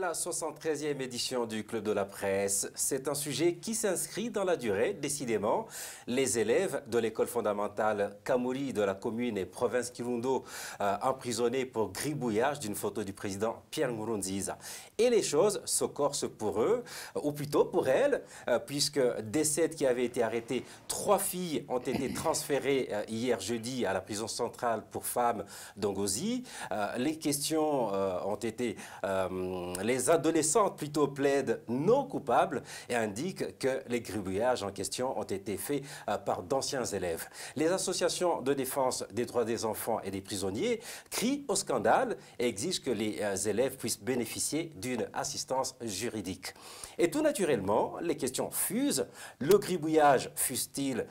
la 73e édition du Club de la Presse. C'est un sujet qui s'inscrit dans la durée, décidément. Les élèves de l'école fondamentale Kamuri de la commune et province Kirundo emprisonnés pour gribouillage d'une photo du président Pierre Nkurunziza. Et les choses se corsent pour eux, ou plutôt pour elles, puisque des 7 qui avaient été arrêtés, 3 filles ont été transférées hier jeudi à la prison centrale pour femmes d'Ongozi. Les questions ont été... les adolescentes plutôt plaident non coupables et indiquent que les gribouillages en question ont été faits par d'anciens élèves. Les associations de défense des droits des enfants et des prisonniers crient au scandale et exigent que les élèves puissent bénéficier d'une assistance juridique. Et tout naturellement, les questions fusent. Le gribouillage, fût-il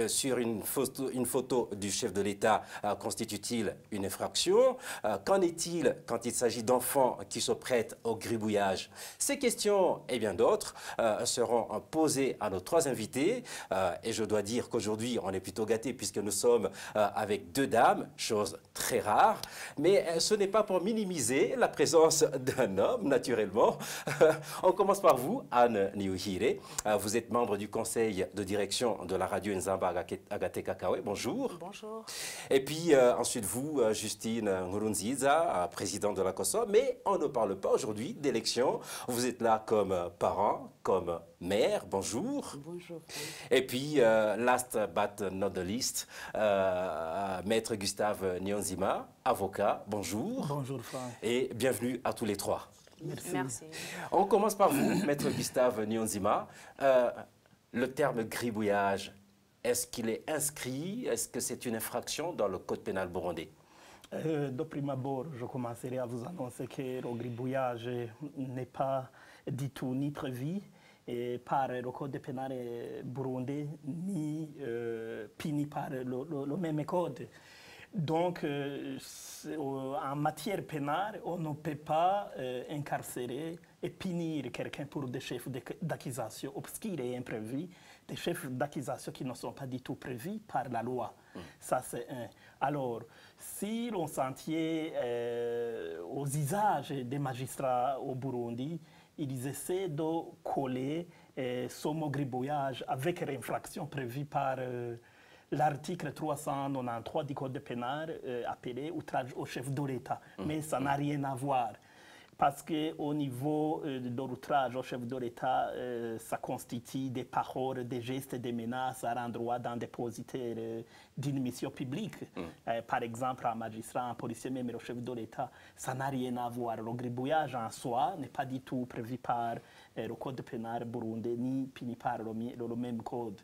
sur une photo du chef de l'État, constitue-t-il une infraction? Qu'en est-il quand il s'agit d'enfants qui se prêtent au gribouillage? Ces questions et bien d'autres seront posées à nos 3 invités. Et je dois dire qu'aujourd'hui, on est plutôt gâtés puisque nous sommes avec 2 dames, chose très rare. Mais ce n'est pas pour minimiser la présence d'un homme, naturellement. On commence par vous, Anne Niouhire. Vous êtes membre du conseil de direction de la radio Nzamba Agate Kakawe. Bonjour. Bonjour. Et puis ensuite vous, Justine Nkurunziza, présidente de la COSO. Mais on ne parle pas aujourd'hui d'élection. Vous êtes là comme parent, comme mère. Bonjour. Bonjour. Et puis, last but not the least, Maître Gustave Nyonzima, avocat. Bonjour. Bonjour Franck. Et bienvenue à tous les 3. Merci. Merci. On commence par vous, Maître Gustave Nyonzima. Le terme gribouillage, est-ce qu'il est inscrit? Est-ce que c'est une infraction dans le code pénal burundais? De prime abord, je commencerai à vous annoncer que le gribouillage n'est pas du tout ni prévu par le code pénal burundais, ni puni par le même code. Donc, en matière pénale, on ne peut pas incarcérer et punir quelqu'un pour des chefs d'accusation obscurs et imprévus, des chefs d'accusation qui ne sont pas du tout prévus par la loi. Ça, c'est un. Alors, si l'on s'en tient aux usages des magistrats au Burundi, ils essaient de coller ce mot gribouillage avec l'infraction prévue par l'article 393 du Code pénal appelé outrage au chef de l'État. Mais ça n'a rien à voir. Parce qu'au niveau de l'outrage au chef de l'État, ça constitue des paroles, des gestes, des menaces à l'endroit d'un dépositaire d'une mission publique. Par exemple, un magistrat, un policier, même le chef de l'État, ça n'a rien à voir. Le gribouillage en soi n'est pas du tout prévu par le Code pénal burundais, ni puni par le même code.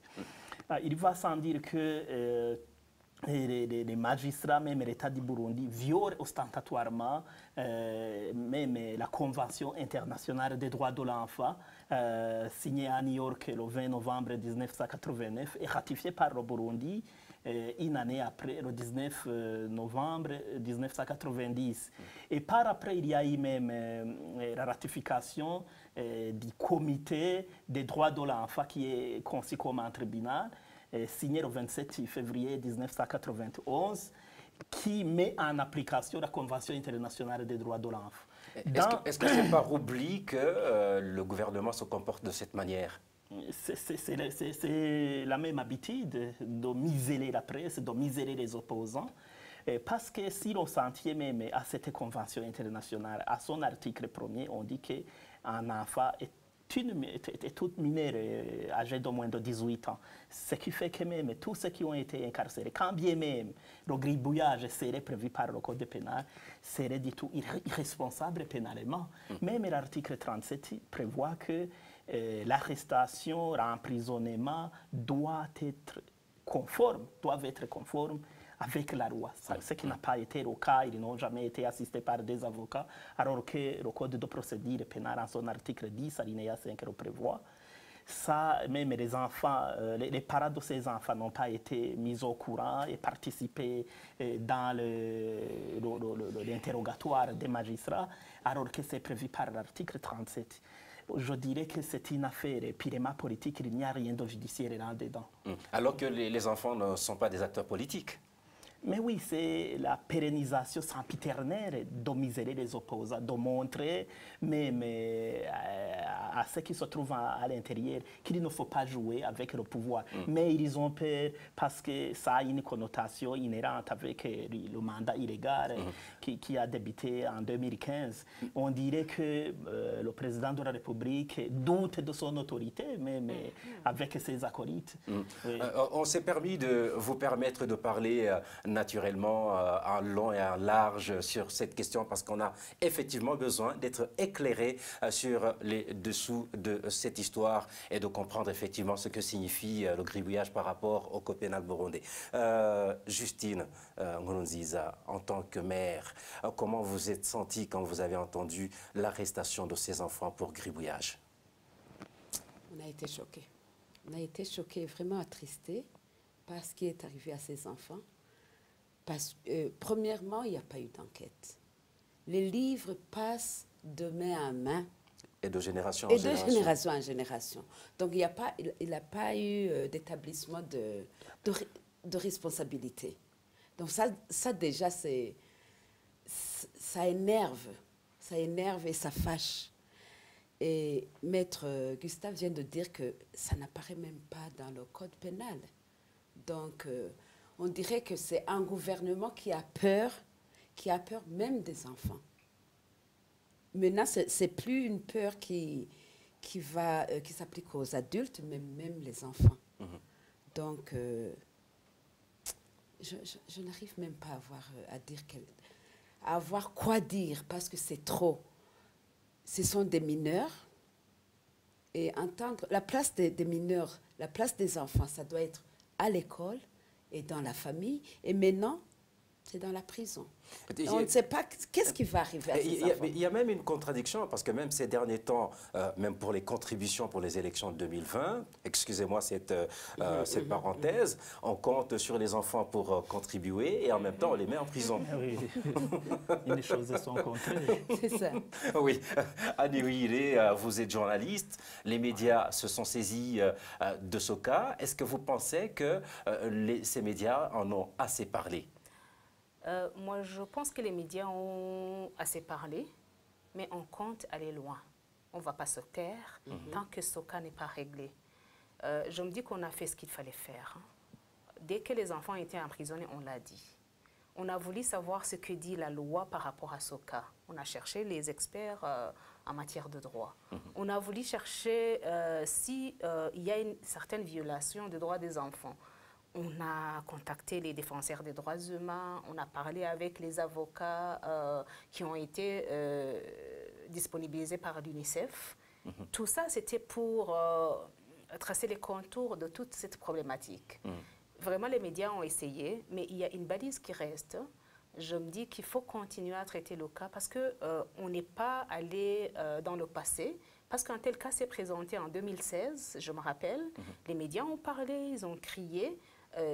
Il va sans dire que les magistrats, même l'État du Burundi, violent ostentatoirement même la Convention internationale des droits de l'enfant, signée à New York le 20 novembre 1989 et ratifiée par le Burundi une année après, le 19 novembre 1990. Et par après, il y a eu même la ratification du Comité des droits de l'enfant qui est conçu comme un tribunal, signé le 27 février 1991, qui met en application la Convention internationale des droits de l'enfant. Est-ce que c'est par oubli que le gouvernement se comporte de cette manière? C'est la même habitude de miser la presse, de miser les opposants. Parce que si l'on s'en tient même à cette Convention internationale, à son article 1er, on dit qu'un enfant est toute mineure âgée de moins de 18 ans. Ce qui fait que même tous ceux qui ont été incarcérés, quand bien même le gribouillage serait prévu par le code pénal, serait du tout irresponsable pénalement. Même l'article 37 prévoit que l'arrestation, l'emprisonnement doivent être conformes avec la loi. Ce qui n'a pas été le cas, ils n'ont jamais été assistés par des avocats, alors que le Code de procédure pénale, en son article 10, alinéa 5, le prévoit. Ça, même les enfants, les parents de ces enfants n'ont pas été mis au courant et participé dans l'interrogatoire des magistrats, alors que c'est prévu par l'article 37. Je dirais que c'est une affaire purement politique, il n'y a rien de judiciaire là-dedans. Alors que les enfants ne sont pas des acteurs politiques. Mais oui, c'est la pérennisation sempiternelle de miser les opposants, de montrer même à ceux qui se trouvent à l'intérieur qu'il ne faut pas jouer avec le pouvoir. Mais ils ont peur parce que ça a une connotation inhérente avec le mandat illégal qui a débuté en 2015. On dirait que le président de la République doute de son autorité, mais avec ses acolytes. Oui. On s'est permis de vous permettre de parler naturellement en long et en large sur cette question parce qu'on a effectivement besoin d'être éclairé sur les dessous de cette histoire et de comprendre effectivement ce que signifie le gribouillage par rapport au code pénal burundais. Justine Nkurunziza, en tant que mère, comment vous êtes sentie quand vous avez entendu l'arrestation de ces enfants pour gribouillage? On a été choqués. On a été choqués, vraiment attristés par ce qui est arrivé à ces enfants. Parce que, premièrement, il n'y a pas eu d'enquête. Les livres passent de main en main. Et de génération en Et génération. de génération en génération. Donc, il n'a pas eu d'établissement de responsabilité. Donc, ça déjà, ça énerve. Ça énerve et ça fâche. Et Maître Gustave vient de dire que ça n'apparaît même pas dans le code pénal. Donc, on dirait que c'est un gouvernement qui a peur même des enfants. Maintenant, c'est plus une peur qui s'applique aux adultes, mais même les enfants. Donc, je n'arrive même pas à avoir quoi dire, parce que c'est trop. Ce sont des mineurs, et entendre la place des mineurs, la place des enfants, ça doit être à l'école et dans la famille, et maintenant, c'est dans la prison. On ne sait pas qu'est-ce qui va arriver à ces enfants. Il y a même une contradiction, parce que même ces derniers temps, même pour les contributions pour les élections de 2020, excusez-moi cette parenthèse, on compte sur les enfants pour contribuer et en même temps on les met en prison. Oui, les choses sont contraires. C'est ça. Oui, Annie Ouiré, vous êtes journaliste, les médias se sont saisis de ce cas. Est-ce que vous pensez que ces médias en ont assez parlé? Moi, je pense que les médias ont assez parlé, mais on compte aller loin. On ne va pas se taire tant que ce cas n'est pas réglé. Je me dis qu'on a fait ce qu'il fallait faire. Dès que les enfants étaient emprisonnés, on l'a dit. On a voulu savoir ce que dit la loi par rapport à ce cas. On a cherché les experts en matière de droit. On a voulu chercher s'il y a une certaine violation des droits des enfants. On a contacté les défenseurs des droits humains, on a parlé avec les avocats qui ont été disponibilisés par l'UNICEF. Tout ça, c'était pour tracer les contours de toute cette problématique. Vraiment, les médias ont essayé, mais il y a une balise qui reste. Je me dis qu'il faut continuer à traiter le cas parce qu'on n'est pas allé dans le passé. Parce qu'un tel cas s'est présenté en 2016, je me rappelle. Les médias ont parlé, ils ont crié.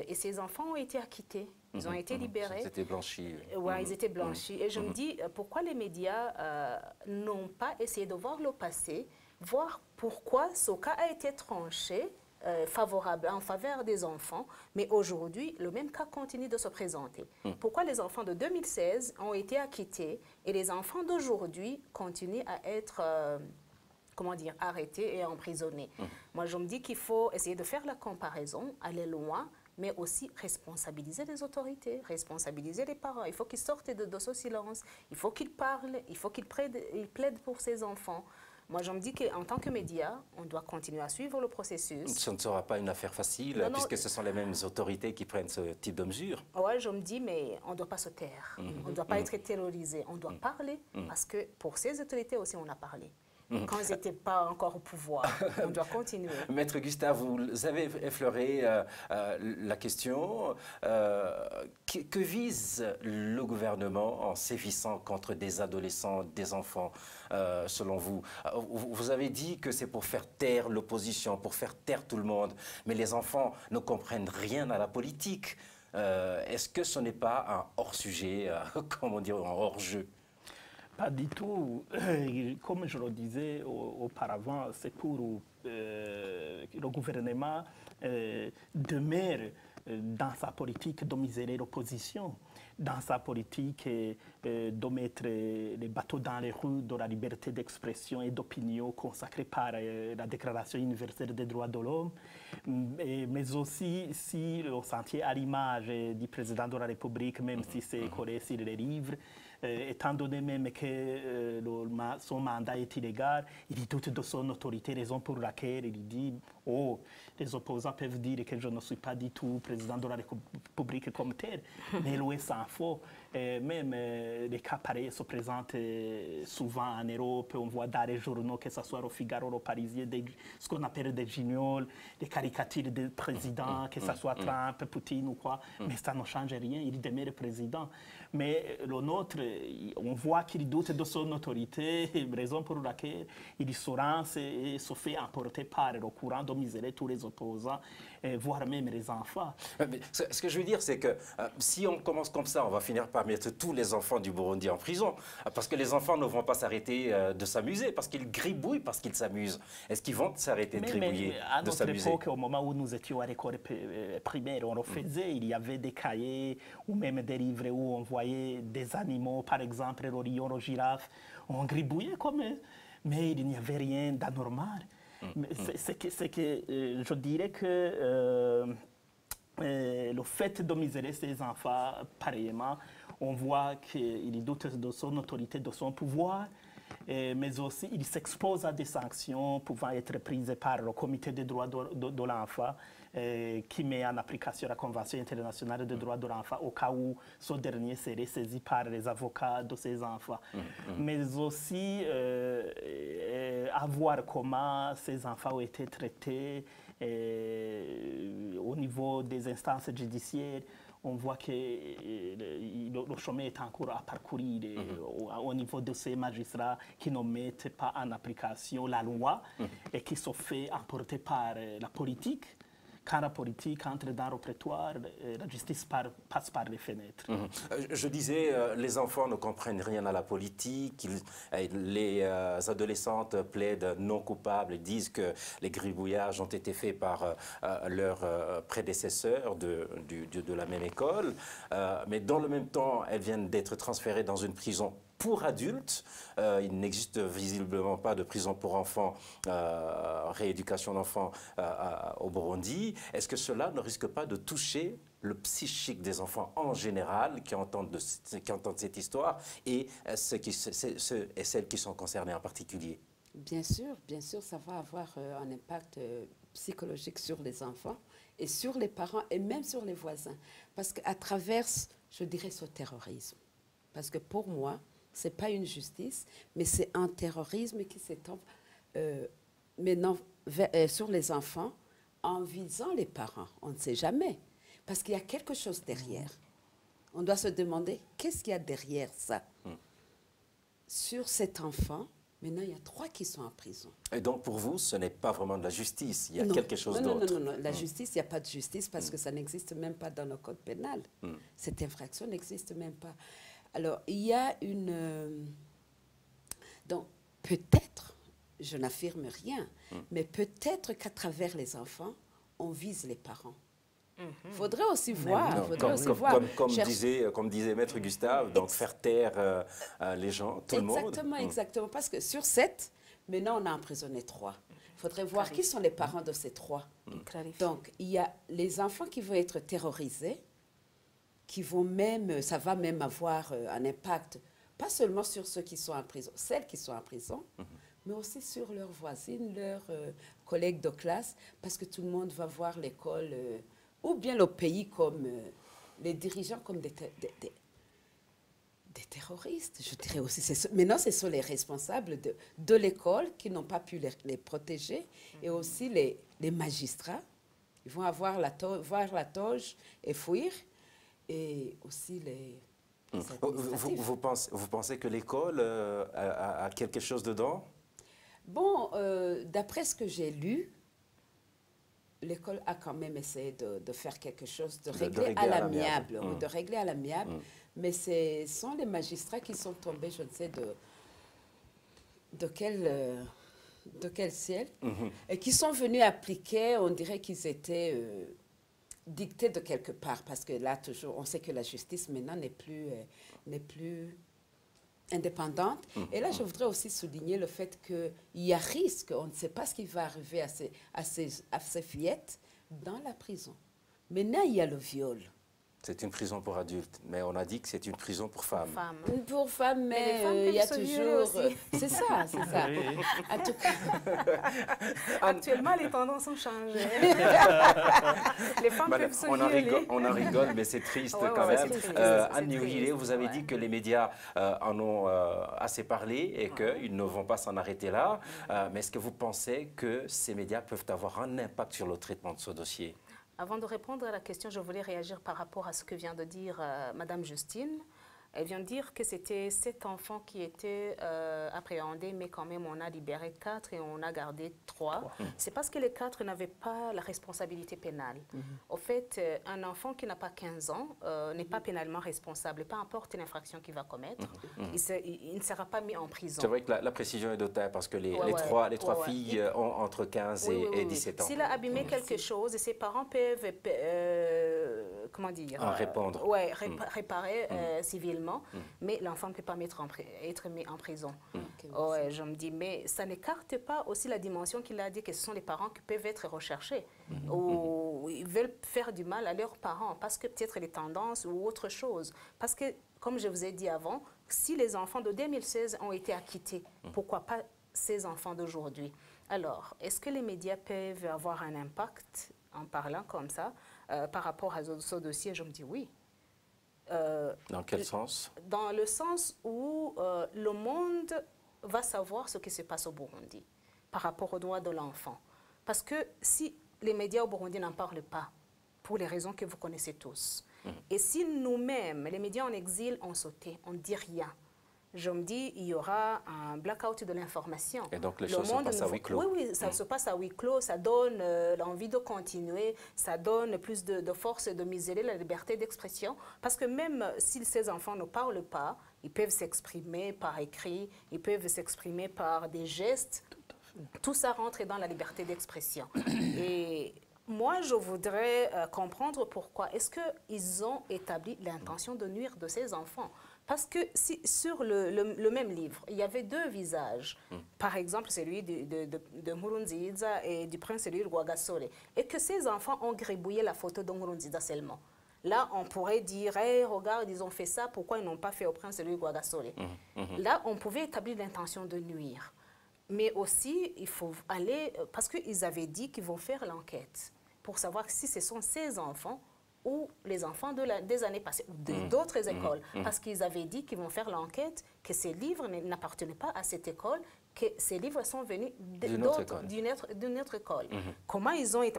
Et ces enfants ont été acquittés, ils ont été libérés. Ils étaient blanchis. Ouais, ils étaient blanchis. Et je me dis, pourquoi les médias n'ont pas essayé de voir le passé, voir pourquoi ce cas a été tranché favorable, en faveur des enfants, mais aujourd'hui, le même cas continue de se présenter. Pourquoi les enfants de 2016 ont été acquittés et les enfants d'aujourd'hui continuent à être... comment dire, arrêtés et emprisonnés. Moi, je me dis qu'il faut essayer de faire la comparaison, aller loin, mais aussi responsabiliser les autorités, responsabiliser les parents. Il faut qu'ils sortent de ce silence, il faut qu'ils parlent, il faut qu'ils plaident pour ces enfants. Moi, je me dis qu'en tant que média, on doit continuer à suivre le processus. Ce ne sera pas une affaire facile, puisque ce sont les mêmes autorités qui prennent ce type de mesures. Oui, je me dis, mais on ne doit pas se taire, on ne doit pas être terrorisé, on doit parler, parce que pour ces autorités aussi, on a parlé. Quand ils n'étaient pas encore au pouvoir. On doit continuer. Maître Gustave, vous avez effleuré la question. Que vise le gouvernement en sévissant contre des adolescents, des enfants, selon vous? Vous avez dit que c'est pour faire taire l'opposition, pour faire taire tout le monde. Mais les enfants ne comprennent rien à la politique. Est-ce que ce n'est pas un hors-sujet, comment dire, un hors-jeu? Pas du tout. Comme je le disais auparavant, c'est pour le gouvernement demeure dans sa politique de miser l'opposition, dans sa politique de mettre les bateaux dans les rues de la liberté d'expression et d'opinion consacrée par la Déclaration universelle des droits de l'homme, mais aussi si on sentait à l'image du président de la République, même si c'est collé sur les livres, étant donné même que son mandat est illégal, il doute de son autorité, raison pour laquelle il dit « Oh, les opposants peuvent dire que je ne suis pas du tout président de la République comme tel, mais loin s'en faut. » Même les cas pareils se présentent souvent en Europe. On voit dans les journaux, que ce soit au Figaro, au Parisien, ce qu'on appelle des guignols, des caricatures de présidents, que ce soit Trump, Poutine ou quoi. Mais ça ne change rien, il demeure président. Mais le nôtre, on voit qu'il doute de son autorité, raison pour laquelle il se lance et se fait emporter par le courant de miser tous les opposants, voire même les enfants. Mais ce que je veux dire, c'est que si on commence comme ça, on va finir par mettre tous les enfants du Burundi en prison. Parce que les enfants ne vont pas s'arrêter de s'amuser, parce qu'ils gribouillent, parce qu'ils s'amusent. Est-ce qu'ils vont s'arrêter de gribouiller, de s'amuser? À notre époque, au moment où nous étions à l'école primaire, on le faisait. Il y avait des cahiers ou même des livres où on voyait des animaux, par exemple le lion, la girafe. On gribouillait comme eux, mais il n'y avait rien d'anormal. C'est que je dirais que le fait de miser ses enfants pareillement, on voit qu'il doute de son autorité, de son pouvoir, mais aussi il s'expose à des sanctions pouvant être prises par le Comité des droits de l'enfant qui met en application la Convention internationale des droits de l'enfant au cas où ce dernier serait saisi par les avocats de ses enfants. Mais aussi à voir comment ces enfants ont été traités au niveau des instances judiciaires. On voit que le chemin est en cours à parcourir au niveau de ces magistrats qui ne mettent pas en application la loi et qui se fait emporter par la politique. Quand la politique entre dans le prétoire, la justice passe par les fenêtres. Je disais, les enfants ne comprennent rien à la politique. Les adolescentes plaident non coupables, disent que les gribouillages ont été faits par leurs prédécesseurs de la même école. Mais dans le même temps, elles viennent d'être transférées dans une prison pour adultes. Il n'existe visiblement pas de prison pour enfants, rééducation d'enfants au Burundi. Est-ce que cela ne risque pas de toucher le psychique des enfants en général qui entendent cette histoire et celles qui sont concernées en particulier? Bien sûr, ça va avoir un impact psychologique sur les enfants et sur les parents et même sur les voisins. Parce qu'à travers, je dirais, ce terrorisme. Parce que pour moi, ce n'est pas une justice, mais c'est un terrorisme qui s'étend maintenant sur les enfants en visant les parents. On ne sait jamais, parce qu'il y a quelque chose derrière. On doit se demander, qu'est-ce qu'il y a derrière ça? Sur cet enfant, maintenant, il y a 3 qui sont en prison. Et donc, pour vous, ce n'est pas vraiment de la justice, il y a quelque chose d'autre. Non. La justice, il n'y a pas de justice parce que ça n'existe même pas dans le code pénal. Cette infraction n'existe même pas. Alors, il y a une... Donc, peut-être, je n'affirme rien, mais peut-être qu'à travers les enfants, on vise les parents. Il faudrait aussi voir. Comme disait Maître Gustave, donc faire taire les gens, tout le monde. Exactement. Parce que sur 7, maintenant, on a emprisonné 3. Il faudrait voir qui sont les parents de ces 3. Donc, il y a les enfants qui vont être terrorisés, qui vont même, ça va même avoir un impact, pas seulement sur ceux qui sont en prison, celles qui sont en prison, mais aussi sur leurs voisines, leurs collègues de classe, parce que tout le monde va voir l'école, ou bien le pays comme les dirigeants comme des terroristes, je dirais aussi. Maintenant, ce sont les responsables de l'école qui n'ont pas pu les protéger, et aussi les magistrats. Ils vont avoir voir la toge et fuir. Et aussi les vous pensez que l'école a quelque chose dedans? Bon, d'après ce que j'ai lu, l'école a quand même essayé de faire quelque chose, de régler à l'amiable. De régler à l'amiable. Mais ce sont les magistrats qui sont tombés, je ne sais de quel ciel, et qui sont venus appliquer, on dirait qu'ils étaient... dicté de quelque part, parce que là, toujours, on sait que la justice maintenant n'est plus indépendante. Et là, je voudrais aussi souligner le fait qu'il y a risque, on ne sait pas ce qui va arriver à ces fillettes dans la prison. Maintenant, il y a le viol. C'est une prison pour adultes, mais on a dit que c'est une prison pour femmes. Pour femmes, Mais les femmes mais il y a peuvent se violer toujours... aussi. C'est ça, c'est ça. En tout cas, Actuellement, les tendances ont changé. Les femmes peuvent se violer. On en rigole, mais c'est triste Ouais, quand ouais, même. c'est triste, Anne c'est Niohile, triste, vous avez ouais. dit que les médias en ont assez parlé et qu'ils ne vont pas s'en arrêter là. Mais est-ce que vous pensez que ces médias peuvent avoir un impact sur le traitement de ce dossier? Avant de répondre à la question, je voulais réagir par rapport à ce que vient de dire Madame Justine. Elle vient de dire que c'était 7 enfants qui étaient appréhendés, mais quand même on a libéré 4 et on a gardé 3. C'est parce que les 4 n'avaient pas la responsabilité pénale. Au fait, un enfant qui n'a pas 15 ans n'est pas pénalement responsable, peu importe l'infraction qu'il va commettre, il ne sera pas mis en prison. C'est vrai que la précision est de taille parce que les trois filles ont entre 15 et 17 ans. S'il a abîmé quelque chose, ses parents peuvent comment dire, répondre. Ouais, réparer civilement. Mais l'enfant ne peut pas être mis en prison. Ouais, je me dis, mais ça n'écarte pas aussi la dimension qu'il a dit que ce sont les parents qui peuvent être recherchés ou ils veulent faire du mal à leurs parents parce que peut-être les tendances ou autre chose. Parce que, comme je vous ai dit avant, si les enfants de 2016 ont été acquittés, pourquoi pas ces enfants d'aujourd'hui? Alors, est-ce que les médias peuvent avoir un impact en parlant comme ça par rapport à ce dossier? Je me dis oui. Dans quel sens? Dans le sens où le monde va savoir ce qui se passe au Burundi par rapport aux droits de l'enfant. Parce que si les médias au Burundi n'en parlent pas, pour les raisons que vous connaissez tous, et si nous-mêmes, les médias en exil, ont sauté, on ne dit rien, je me dis, il y aura un blackout de l'information. Et donc les choses se passent à huis clos. Oui, ça se passe à huis clos, ça donne l'envie de continuer, ça donne plus de force de museler la liberté d'expression. Parce que même si ces enfants ne parlent pas, ils peuvent s'exprimer par écrit, ils peuvent s'exprimer par des gestes. Tout ça rentre dans la liberté d'expression. Et moi, je voudrais comprendre pourquoi. Est-ce qu'ils ont établi l'intention de nuire de ces enfants? Parce que si, sur le même livre, il y avait 2 visages. Par exemple, celui de Nkurunziza et du prince Louis Rwagasore. Et que ces enfants ont gribouillé la photo de Nkurunziza seulement. Là, on pourrait dire, hey, regarde, ils ont fait ça, pourquoi ils n'ont pas fait au prince Louis Rwagasore? Là, on pouvait établir l'intention de nuire. Mais aussi, il faut aller, parce qu'ils avaient dit qu'ils vont faire l'enquête pour savoir si ce sont ces enfants ou les enfants des années passées, ou d'autres écoles, parce qu'ils avaient dit qu'ils vont faire l'enquête, que ces livres n'appartenaient pas à cette école, que ces livres sont venus d'une autre école. Comment ils ont été...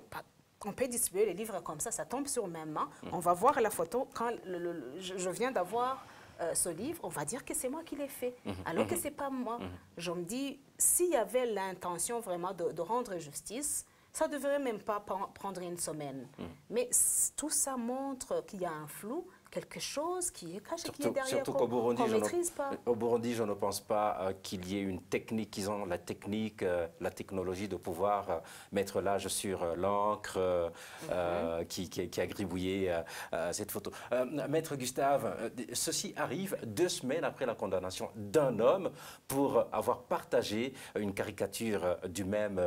On peut distribuer les livres comme ça tombe sur mes mains, on va voir la photo, quand je viens d'avoir ce livre, on va dire que c'est moi qui l'ai fait, alors que ce n'est pas moi. Je me dis, s'il y avait l'intention vraiment de rendre justice, ça ne devrait même pas prendre une semaine. Mais tout ça montre qu'il y a un flou, quelque chose qui est caché, qui est derrière, surtout qu'au Burundi, qu'on ne maîtrise pas. Au Burundi, je ne pense pas qu'il y ait une technique, qu'ils ont la technique, la technologie de pouvoir mettre l'âge sur l'encre qui a gribouillé cette photo. Maître Gustave, ceci arrive 2 semaines après la condamnation d'un homme pour avoir partagé une caricature du même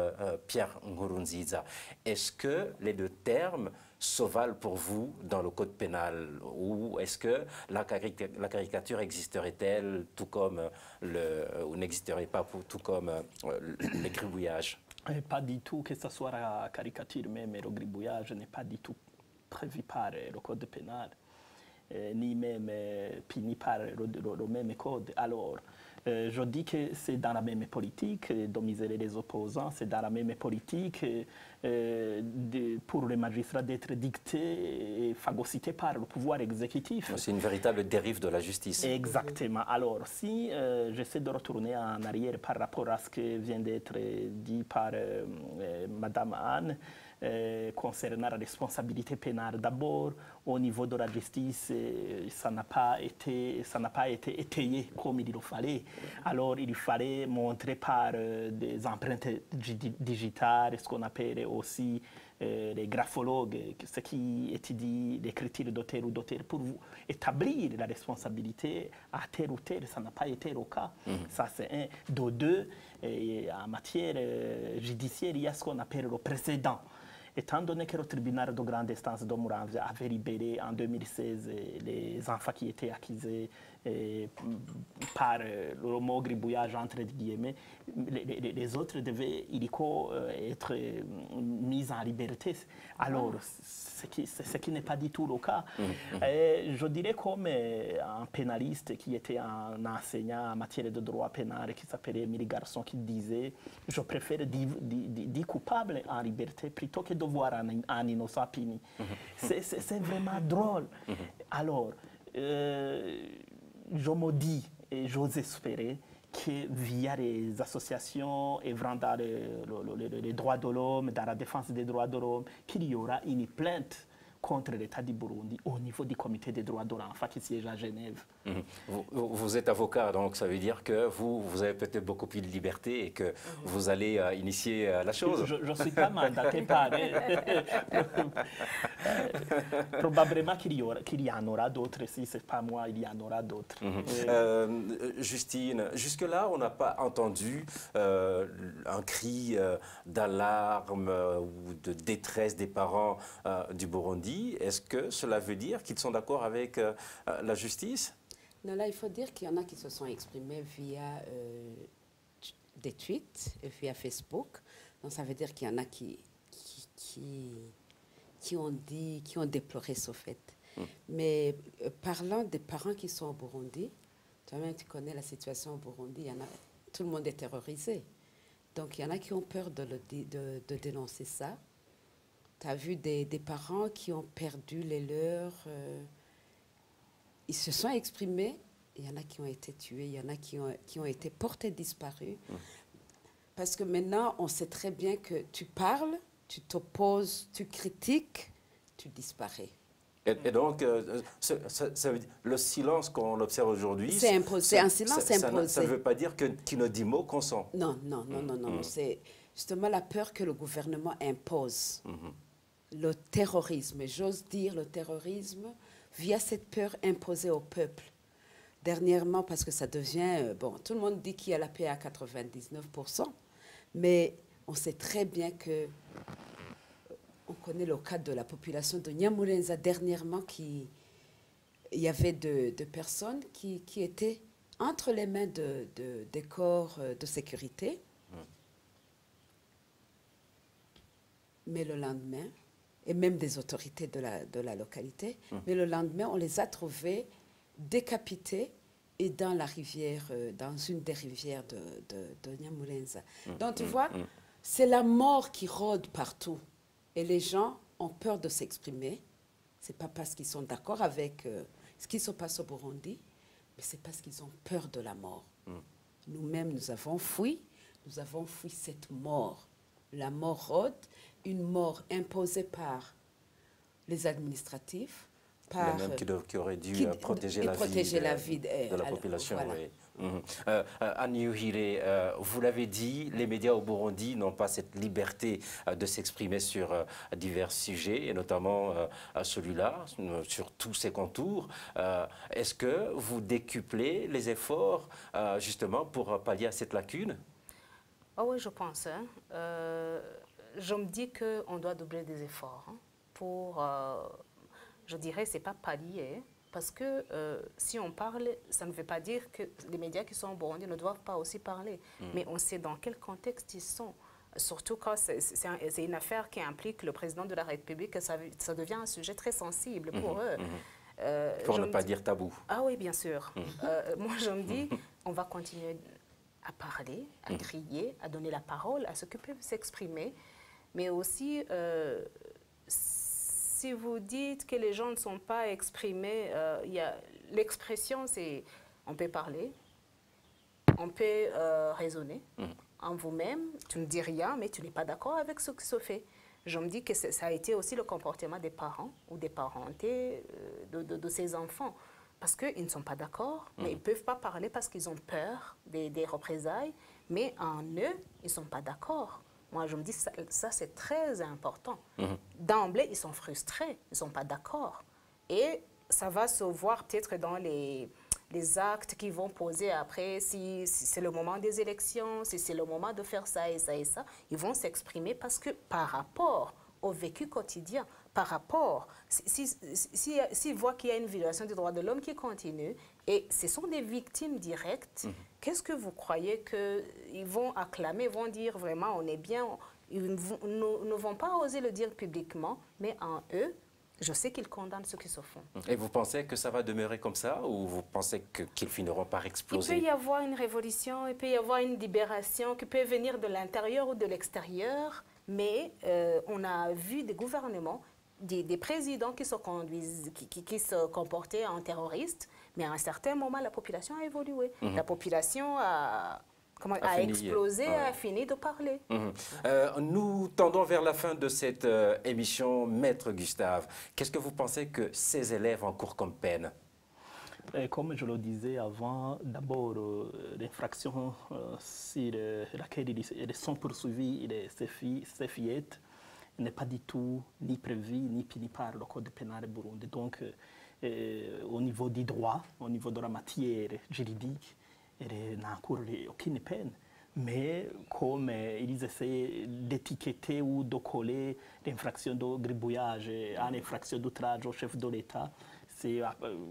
Pierre Nkurunziza. Est-ce que les 2 termes se valent pour vous dans le code pénal, ou est-ce que la caricature existerait-elle tout comme ou n'existerait pas tout comme le gribouillage? Pas du tout, que ce soit la caricature même, le gribouillage n'est pas du tout prévu par le code pénal, ni même puni par le même code. Alors, je dis que c'est dans la même politique de miser les opposants, c'est dans la même politique pour les magistrats d'être dictés et phagocytés par le pouvoir exécutif. C'est une véritable dérive de la justice. Exactement. Alors, si j'essaie de retourner en arrière par rapport à ce qui vient d'être dit par Madame Anne, concernant la responsabilité pénale, d'abord, au niveau de la justice, ça n'a pas été étayé comme il le fallait. Alors, il fallait montrer par des empreintes digitales, ce qu'on appelle aussi les graphologues, ceux qui étudient l'écriture d'auteur ou d'auteur, pour établir la responsabilité à tel ou tel. Ça n'a pas été le cas. Ça, c'est un. De deux, en matière judiciaire, il y a ce qu'on appelle le précédent. Étant donné que le tribunal de grande instance de Muramvya avait libéré en 2016 les enfants qui étaient accusés par le mot gribouillage entre guillemets, les autres devaient illico être mis en liberté. Alors, ce qui n'est pas du tout le cas. Je dirais comme un pénaliste qui était un enseignant en matière de droit pénal qui s'appelait Émile Garçon qui disait « Je préfère 10 coupables en liberté plutôt que de voir un innocent puni. » C'est vraiment drôle. Alors, je me dis et j'ose espérer que via les associations œuvrant dans les droits de l'homme, dans la défense des droits de l'homme, qu'il y aura une plainte contre l'État du Burundi au niveau du comité des droits de l'enfant qui siège à Genève. Vous êtes avocat, donc ça veut dire que vous avez peut-être beaucoup plus de liberté et que vous allez initier la chose. Je ne suis pas mandaté par... probablement qu'il y en aura d'autres. Si ce n'est pas moi, il y en aura d'autres. Justine, jusque-là, on n'a pas entendu un cri d'alarme ou de détresse des parents du Burundi. Est-ce que cela veut dire qu'ils sont d'accord avec la justice? Non, là, il faut dire qu'il y en a qui se sont exprimés via des tweets, via Facebook. Donc, ça veut dire qu'il y en a qui ont déploré ce fait. Mais parlant des parents qui sont au Burundi, toi-même, tu connais la situation au Burundi, tout le monde est terrorisé. Donc, il y en a qui ont peur de dénoncer ça. Tu as vu des parents qui ont perdu les leurs. Ils se sont exprimés. Il y en a qui ont été tués. Il y en a qui ont été portés disparus. Parce que maintenant, on sait très bien que tu parles, tu t'opposes, tu critiques, tu disparais. Et donc, le silence qu'on observe aujourd'hui... C'est imposé. Un silence imposé. Ça ne veut pas dire qu'il ne dit mot consent. Non. C'est justement la peur que le gouvernement impose. Le terrorisme, j'ose dire le terrorisme, via cette peur imposée au peuple. Dernièrement, parce que ça devient... bon, tout le monde dit qu'il y a la paix à 99%, mais on sait très bien que... On connaît le cas de la population de Nyamurenza dernièrement, il y avait de personnes qui étaient entre les mains des corps de sécurité. Mais le lendemain... et même des autorités de la localité. Mais le lendemain, on les a trouvés décapités et dans la rivière, dans une des rivières de Nyamurenza. Donc, tu vois, c'est la mort qui rôde partout. Et les gens ont peur de s'exprimer. Ce n'est pas parce qu'ils sont d'accord avec ce qui se passe au Burundi, mais c'est parce qu'ils ont peur de la mort. Nous-mêmes, nous avons fui cette mort. La mort rôde, une mort imposée par les administratifs, par... Les mêmes qui auraient dû protéger la vie de la population. Voilà. Oui. Anne Yuhire, vous l'avez dit, les médias au Burundi n'ont pas cette liberté de s'exprimer sur divers sujets, et notamment celui-là, sur tous ses contours. Est-ce que vous décuplez les efforts justement pour pallier à cette lacune? Oh oui, je pense. Je me dis qu'on doit doubler des efforts pour, je dirais, c'est pas pallier, parce que si on parle, ça ne veut pas dire que les médias qui sont au Burundi ne doivent pas aussi parler, mais on sait dans quel contexte ils sont. Surtout quand c'est une affaire qui implique le président de la République, ça devient un sujet très sensible pour eux. Pour ne pas dire tabou. Ah oui, bien sûr. Moi, je me dis, on va continuer à parler, à crier, à donner la parole à ceux qui peuvent s'exprimer. Mais aussi, si vous dites que les gens ne sont pas exprimés, l'expression, c'est on peut parler, on peut raisonner en vous-même. Tu ne dis rien, mais tu n'es pas d'accord avec ce qui se fait. Je me dis que ça a été aussi le comportement des parents ou des parentés de ces enfants. Parce qu'ils ne sont pas d'accord, mais ils ne peuvent pas parler parce qu'ils ont peur des représailles. Mais en eux, ils ne sont pas d'accord. Moi, je me dis, ça c'est très important. D'emblée, ils sont frustrés, ils ne sont pas d'accord. Et ça va se voir peut-être dans les actes qu'ils vont poser après, si c'est le moment des élections, si c'est le moment de faire ça et ça et ça. Ils vont s'exprimer parce que par rapport au vécu quotidien, par rapport, s'ils voient qu'il y a une violation des droits de l'homme qui continue, et ce sont des victimes directes, qu'est-ce que vous croyez qu'ils vont acclamer, vont dire vraiment on est bien, ils ne vont pas oser le dire publiquement, mais en eux, je sais qu'ils condamnent ceux qui se font. Et vous pensez que ça va demeurer comme ça ou vous pensez qu'ils finiront par exploser? Il peut y avoir une révolution, il peut y avoir une libération qui peut venir de l'intérieur ou de l'extérieur, mais on a vu des gouvernements, des présidents qui se comportaient en terroristes, mais à un certain moment, la population a évolué. La population a explosé, a fini de parler. Nous tendons vers la fin de cette émission. Maître Gustave, qu'est-ce que vous pensez que ces élèves encourent comme peine? Comme je le disais avant, d'abord, l'infraction sur laquelle ils sont poursuivis, ces fillettes, n'est pas du tout ni prévue ni punie par le Code pénal burundais. Donc, au niveau du droit, au niveau de la matière juridique, elle n'encourt aucune peine. Mais comme ils essaient d'étiqueter ou de coller l'infraction de gribouillage à l'infraction d'outrage au chef de l'État, c'est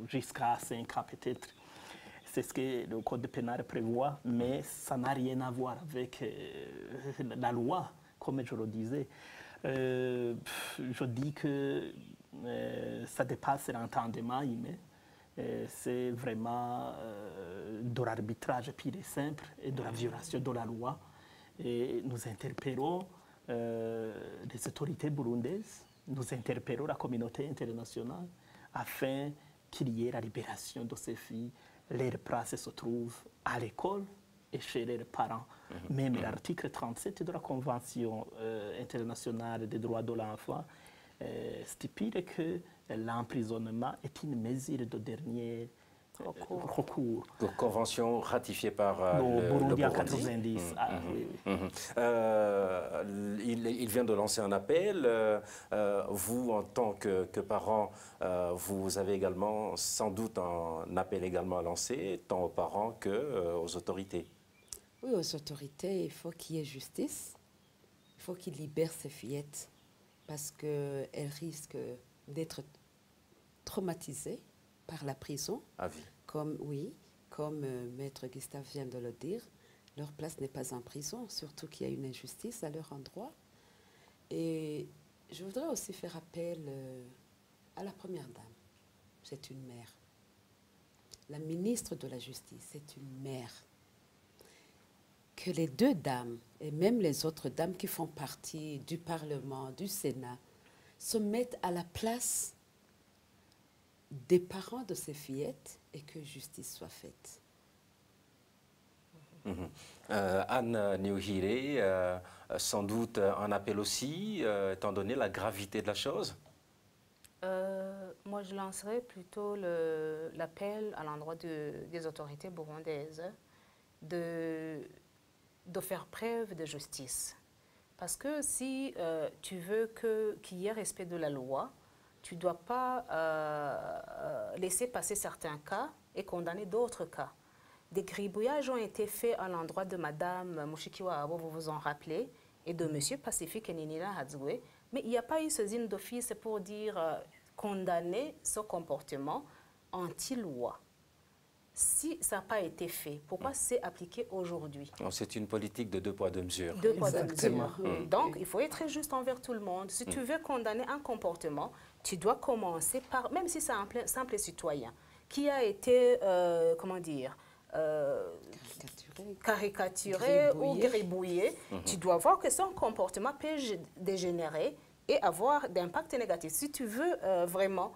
jusqu'à 5 ans peut-être. C'est ce que le Code pénal prévoit, mais ça n'a rien à voir avec la loi, comme je le disais. Je dis que ça dépasse l'entendement humain. C'est vraiment de l'arbitrage pur et simple et de la violation de la loi. Et nous interpellons les autorités burundaises, nous interpellons la communauté internationale afin qu'il y ait la libération de ces filles. Leurs places se trouvent à l'école et chez leurs parents. Même l'article 37 de la Convention internationale des droits de l'enfant stipule que l'emprisonnement est une mesure de dernier recours. Convention ratifiée par le Burundi en Burundi. 90. Il vient de lancer un appel. Vous, en tant que parent, vous avez également sans doute un appel également à lancer, tant aux parents qu'aux autorités. Oui, aux autorités, il faut qu'il y ait justice. Il faut qu'ils libèrent ces fillettes parce qu'elles risquent d'être traumatisées par la prison. À vie. Comme Maître Gustave vient de le dire, leur place n'est pas en prison, surtout qu'il y a une injustice à leur endroit. Et je voudrais aussi faire appel à la Première Dame. C'est une mère. La ministre de la Justice, c'est une mère. Que les deux dames, et même les autres dames qui font partie du Parlement, du Sénat, se mettent à la place des parents de ces fillettes et que justice soit faite. Anne Niouhiré, sans doute un appel aussi, étant donné la gravité de la chose? Moi, je lancerais plutôt l'appel à l'endroit des autorités burundaises de faire preuve de justice. Parce que si tu veux qu'il y ait respect de la loi, tu ne dois pas laisser passer certains cas et condamner d'autres cas. Des gribouillages ont été faits à l'endroit de Mme Mushikiwa Abo, vous vous en rappelez, et de M. Pacifique Ninina Hadzoué, mais il n'y a pas eu saisine d'office pour dire condamner ce comportement anti-loi. Si ça n'a pas été fait, pourquoi c'est appliqué aujourd'hui? C'est une politique de 2 poids 2 mesures. 2 poids 2 mesures. Donc, il faut être juste envers tout le monde. Si tu veux condamner un comportement, tu dois commencer par, même si c'est un simple citoyen, qui a été, comment dire, caricaturé ou gribouillé, tu dois voir que son comportement peut dégénérer et avoir d'impact négatif. Si tu veux vraiment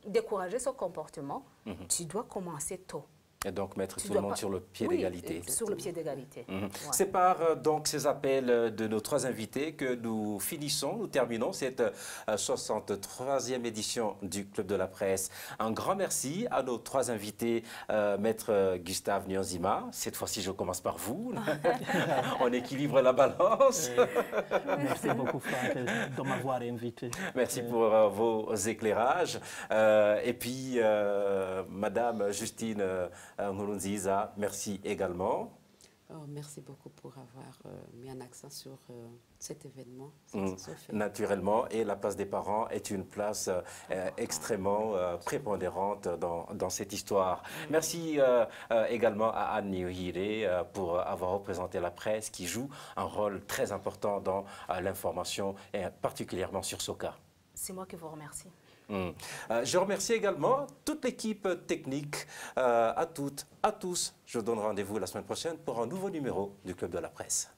décourager ce comportement, tu dois commencer tôt. Et donc mettre Tu tout le dois monde pas- sur le pied Oui, d'égalité. sur le pied d'égalité. Mhm. Ouais. C'est par donc ces appels de nos trois invités que nous terminons cette 63e édition du Club de la Presse. Un grand merci à nos trois invités, Maître Gustave Nyonzima. Cette fois-ci, je commence par vous. On équilibre la balance. Merci beaucoup, Franck, de m'avoir invité. Merci pour vos éclairages. Et puis, Madame Justine Nkurunziza, merci également. Oh, merci beaucoup pour avoir mis un accent sur cet événement. Naturellement, et la place des parents est une place extrêmement prépondérante dans cette histoire. Merci également à Anne Niohire pour avoir représenté la presse qui joue un rôle très important dans l'information, et particulièrement sur Soka. C'est moi qui vous remercie. Je remercie également toute l'équipe technique, à toutes, à tous. Je vous donne rendez-vous la semaine prochaine pour un nouveau numéro du Club de la Presse.